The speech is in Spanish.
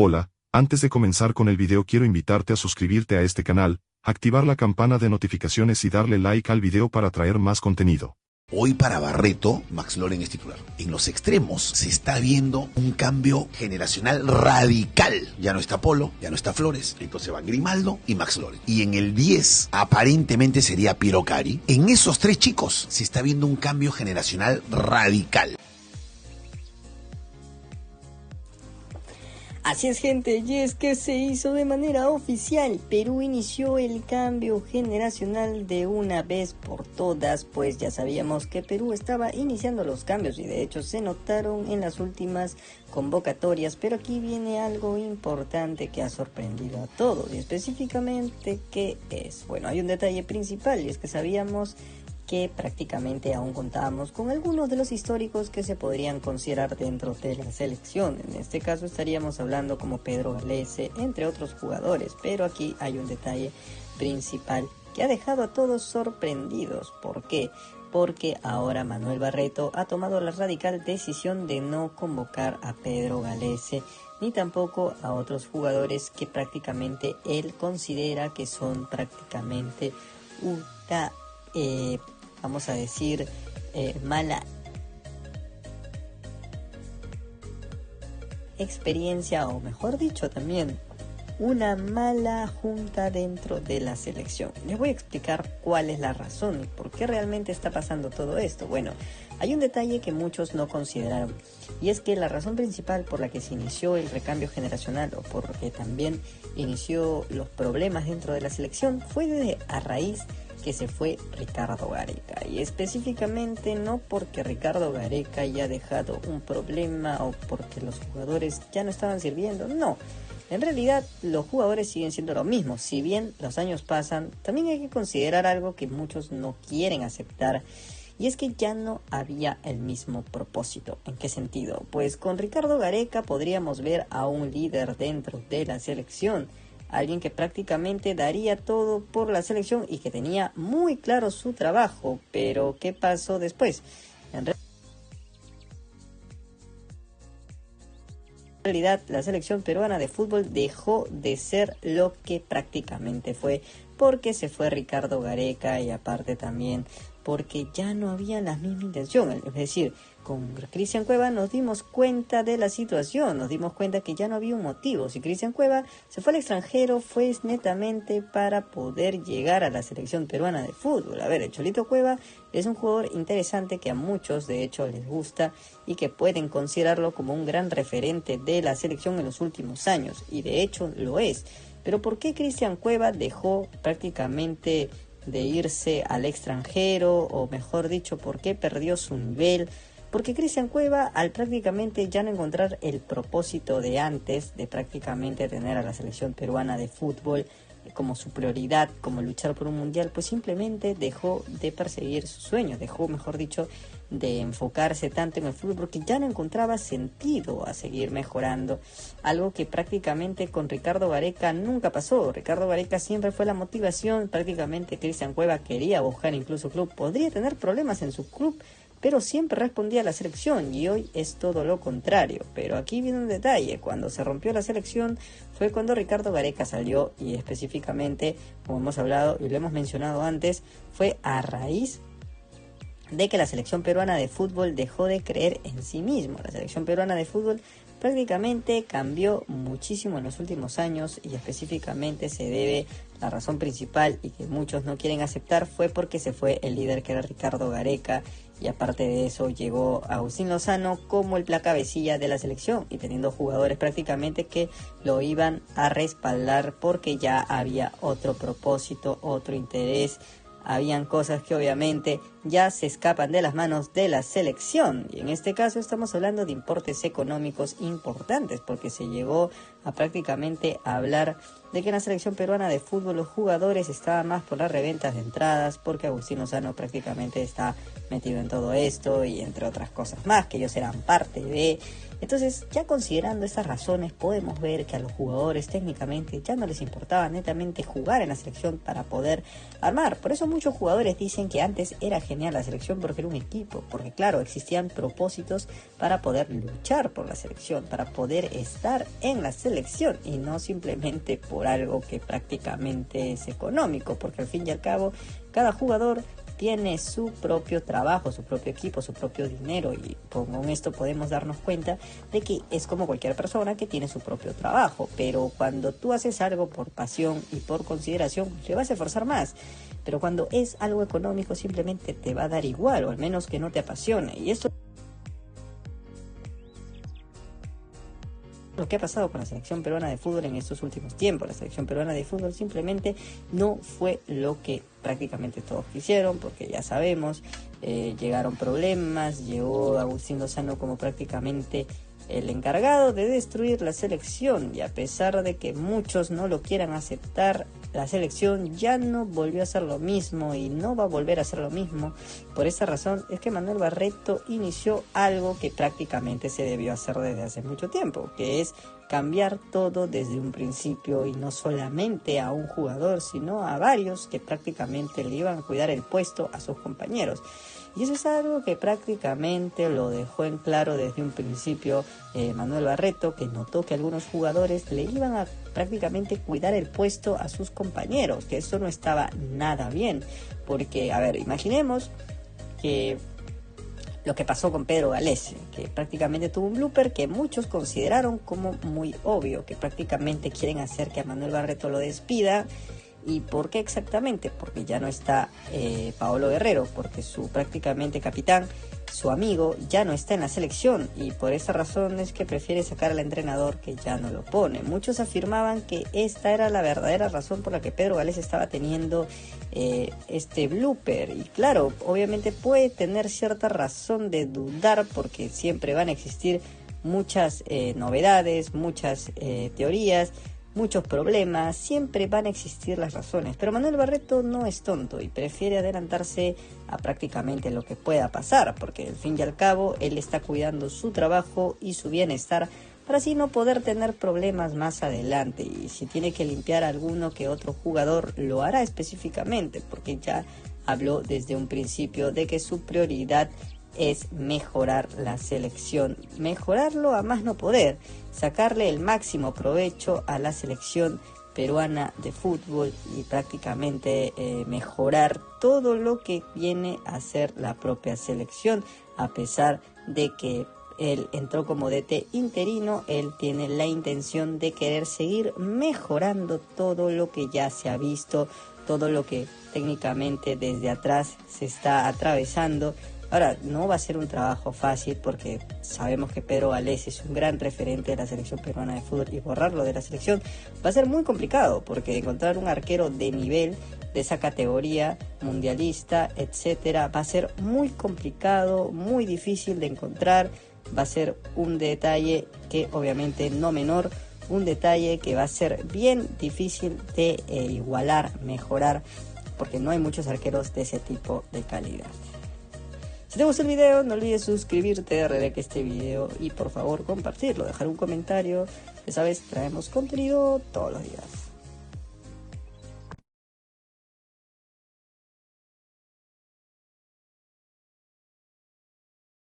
Hola, antes de comenzar con el video quiero invitarte a suscribirte a este canal, activar la campana de notificaciones y darle like al video para traer más contenido. Hoy para Barreto, Max Loren es titular. En los extremos se está viendo un cambio generacional radical. Ya no está Polo, ya no está Flores, entonces van Grimaldo y Max Loren. Y en el 10 aparentemente sería Piero Cari. En esos tres chicos se está viendo un cambio generacional radical. Así es, gente, y es que se hizo de manera oficial. Perú inició el cambio generacional de una vez por todas, pues ya sabíamos que Perú estaba iniciando los cambios y de hecho se notaron en las últimas convocatorias, pero aquí viene algo importante que ha sorprendido a todos y específicamente ¿qué es? Bueno, hay un detalle principal y es que sabíamos que prácticamente aún contábamos con algunos de los históricos que se podrían considerar dentro de la selección. En este caso estaríamos hablando como Pedro Galese, entre otros jugadores, pero aquí hay un detalle principal que ha dejado a todos sorprendidos. ¿Por qué? Porque ahora Manuel Barreto ha tomado la radical decisión de no convocar a Pedro Galese ni tampoco a otros jugadores que prácticamente él considera que son prácticamente una vamos a decir, mala experiencia, o mejor dicho también, una mala junta dentro de la selección. Les voy a explicar cuál es la razón y por qué realmente está pasando todo esto. Bueno, hay un detalle que muchos no consideraron, y es que la razón principal por la que se inició el recambio generacional, o por que también inició los problemas dentro de la selección, fue a raíz que se fue Ricardo Gareca, y específicamente no porque Ricardo Gareca haya dejado un problema o porque los jugadores ya no estaban sirviendo, no. En realidad los jugadores siguen siendo lo mismo, si bien los años pasan. También hay que considerar algo que muchos no quieren aceptar, y es que ya no había el mismo propósito. ¿En qué sentido? Pues con Ricardo Gareca podríamos ver a un líder dentro de la selección, alguien que prácticamente daría todo por la selección y que tenía muy claro su trabajo. Pero ¿qué pasó después? En realidad la selección peruana de fútbol dejó de ser lo que prácticamente fue, porque se fue Ricardo Gareca y aparte también porque ya no había la misma intención. Es decir, con Cristian Cueva nos dimos cuenta de la situación, nos dimos cuenta que ya no había un motivo. Si Cristian Cueva se fue al extranjero fue netamente para poder llegar a la selección peruana de fútbol. A ver, el Cholito Cueva es un jugador interesante que a muchos de hecho les gusta y que pueden considerarlo como un gran referente de la selección en los últimos años, y de hecho lo es. Pero ¿por qué Cristian Cueva dejó prácticamente de irse al extranjero? O mejor dicho, ¿por qué perdió su nivel? Porque Cristian Cueva, al prácticamente ya no encontrar el propósito de antes, de prácticamente tener a la selección peruana de fútbol como su prioridad, como luchar por un mundial, pues simplemente dejó de perseguir sus sueños, dejó, mejor dicho, de enfocarse tanto en el fútbol porque ya no encontraba sentido a seguir mejorando, algo que prácticamente con Ricardo Gareca nunca pasó. Ricardo Gareca siempre fue la motivación, prácticamente Cristian Cueva quería buscar incluso club, podría tener problemas en su club, pero siempre respondía a la selección, y hoy es todo lo contrario. Pero aquí viene un detalle: cuando se rompió la selección fue cuando Ricardo Gareca salió, y específicamente, como hemos hablado y lo hemos mencionado antes, fue a raíz de que la selección peruana de fútbol dejó de creer en sí mismo. La selección peruana de fútbol prácticamente cambió muchísimo en los últimos años, y específicamente se debe, la razón principal y que muchos no quieren aceptar, fue porque se fue el líder, que era Ricardo Gareca, y aparte de eso llegó Agustín Lozano como el cabecilla de la selección, y teniendo jugadores prácticamente que lo iban a respaldar porque ya había otro propósito, otro interés. Habían cosas que obviamente ya se escapan de las manos de la selección, y en este caso estamos hablando de importes económicos importantes, porque se llegó a prácticamente hablar de que en la selección peruana de fútbol los jugadores estaban más por las reventas de entradas, porque Agustín Lozano prácticamente está metido en todo esto, y entre otras cosas más, que ellos eran parte de. Entonces, ya considerando estas razones, podemos ver que a los jugadores técnicamente ya no les importaba netamente jugar en la selección para poder armar. Por eso muchos jugadores dicen que antes era genial la selección porque era un equipo, porque claro, existían propósitos para poder luchar por la selección, para poder estar en la selección y no simplemente por algo que prácticamente es económico, porque al fin y al cabo cada jugador tiene su propio trabajo, su propio equipo, su propio dinero, y con esto podemos darnos cuenta de que es como cualquier persona que tiene su propio trabajo, pero cuando tú haces algo por pasión y por consideración, te vas a esforzar más, pero cuando es algo económico simplemente te va a dar igual, o al menos que no te apasione, y esto lo que ha pasado con la selección peruana de fútbol en estos últimos tiempos. La selección peruana de fútbol simplemente no fue lo que prácticamente todos quisieron, porque ya sabemos, llegaron problemas, llegó Agustín Lozano como prácticamente el encargado de destruir la selección, y a pesar de que muchos no lo quieran aceptar, la selección ya no volvió a hacer lo mismo y no va a volver a hacer lo mismo. Por esa razón es que Manuel Barreto inició algo que prácticamente se debió hacer desde hace mucho tiempo, que es cambiar todo desde un principio, y no solamente a un jugador, sino a varios que prácticamente le iban a cuidar el puesto a sus compañeros. Y eso es algo que prácticamente lo dejó en claro desde un principio Manuel Barreto, que notó que algunos jugadores le iban a prácticamente cuidar el puesto a sus compañeros, que eso no estaba nada bien, porque, a ver, imaginemos que lo que pasó con Pedro Galese, que prácticamente tuvo un blooper que muchos consideraron como muy obvio, que prácticamente quieren hacer que a Manuel Barreto lo despida. ¿Y por qué exactamente? Porque ya no está Paolo Guerrero, porque su prácticamente capitán, su amigo, ya no está en la selección, y por esa razón es que prefiere sacar al entrenador que ya no lo pone. Muchos afirmaban que esta era la verdadera razón por la que Pedro Galese estaba teniendo este blooper, y claro, obviamente puede tener cierta razón de dudar, porque siempre van a existir muchas novedades, muchas teorías, muchos problemas, siempre van a existir las razones, pero Manuel Barreto no es tonto y prefiere adelantarse a prácticamente lo que pueda pasar, porque al fin y al cabo él está cuidando su trabajo y su bienestar para así no poder tener problemas más adelante, y si tiene que limpiar a alguno que otro jugador lo hará específicamente, porque ya habló desde un principio de que su prioridad es mejorar la selección, mejorarlo a más no poder, sacarle el máximo provecho a la selección peruana de fútbol y prácticamente mejorar todo lo que viene a ser la propia selección. A pesar de que él entró como DT interino, él tiene la intención de querer seguir mejorando todo lo que ya se ha visto, todo lo que técnicamente desde atrás se está atravesando. Ahora, no va a ser un trabajo fácil, porque sabemos que Pedro Galese es un gran referente de la selección peruana de fútbol, y borrarlo de la selección va a ser muy complicado, porque encontrar un arquero de nivel de esa categoría mundialista, etcétera, va a ser muy complicado, muy difícil de encontrar. Va a ser un detalle que obviamente no menor, un detalle que va a ser bien difícil de igualar, mejorar, porque no hay muchos arqueros de ese tipo de calidad. Si te gustó el video, no olvides suscribirte, darle like a este video y por favor compartirlo, dejar un comentario. Ya sabes, traemos contenido todos los días.